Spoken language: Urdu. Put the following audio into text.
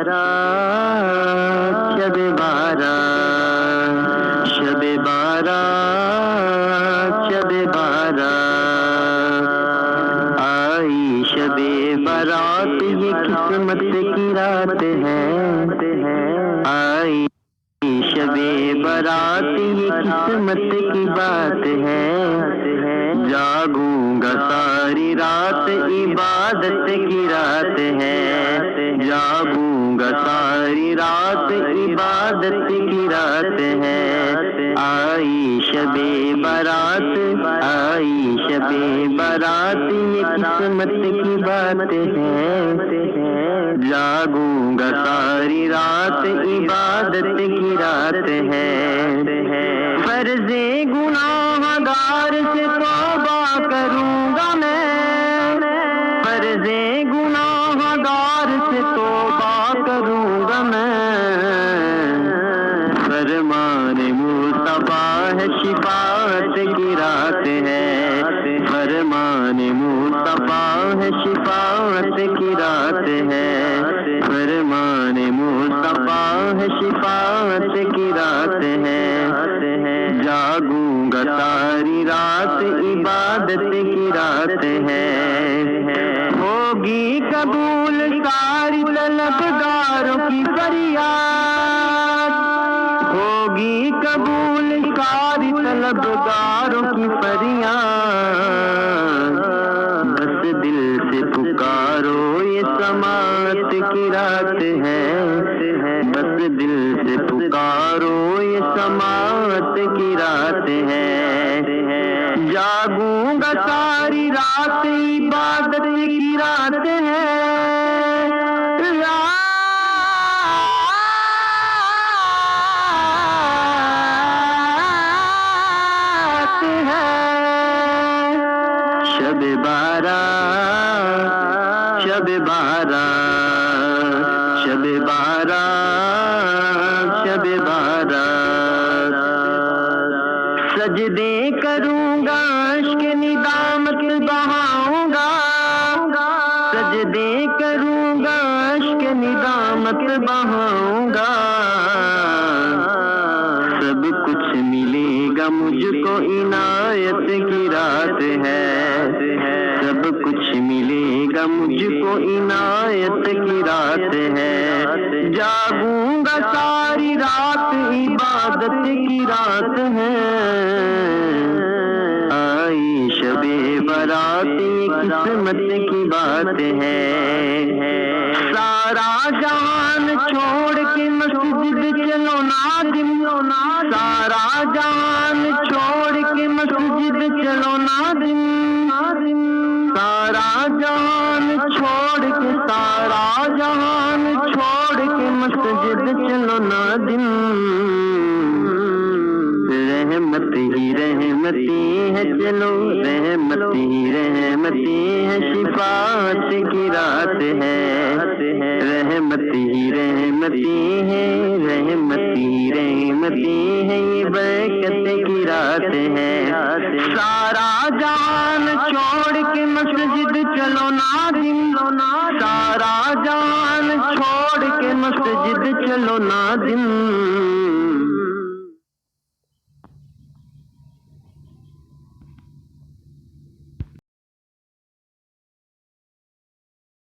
بارات شب بارات شب بارات شب بارات آئی شب بارات یہ قسمت کی رات ہے آئی شب بارات یہ قسمت کی بات ہے جاگوں گا ساری رات عبادت کی رات ہے جاگوں گا ساری رات عبادت کی رات ہے آئی شب بارات آئی شب بارات یہ قسمت کی بات ہے جاگوں گا ساری رات عبادت کی رات ہے فرض گناہ گار سے توبہ کروں گا میں فرض گناہ گار سے توبہ کروں گا میں فرمان مصطفیٰ ہے شفاعت کی رات ہے فرمان مصطفیٰ ہے شفاعت کی رات ہے فرمان مصطفیٰ ہے شفاعت کی رات ہے جاگوں گا ساری رات عبادت کی رات ہے ہوگی قبول ساری طلبگاروں کی فریاد ہوگی قبول ساری طلبگاروں کی فریاد بس دل سے پکارو یہ سماعت کی رات ہے بس دل سے پکارو یہ سماعت کی رات ہے جاگوں گا ساری رات عبادت کی رات ہے شب بارات شب بارات شب بارات شب بارات سجدے کروں گا عشق ندامت بہاؤں گا سجدے کروں گا عشق ندامت بہاؤں گا سب کچھ ملے گا مجھ کو عنایت کی رات ہے سب کچھ ملے گا مجھ کو عنایت کی رات ہے جاگوں گا ساری رات عبادت کی رات ہے آئی شب بارات یہ قسمت کی بات ہے سارا جہان چھوڑ کے مسجد چلو نادم سارا جہان چھوڑ کے مسجد چلو نادم سارا جہان چھوڑ کے سارا جہان چھوڑ کے مسجد چلو نادم رحمتی ہے چلو رحمتی ہے شفاعت کی رات ہے رحمتی ہے یہ برکت کی رات ہے سارا جان چھوڑ کے مسجد چلو نادم سارا جان چھوڑ کے مسجد چلو نادم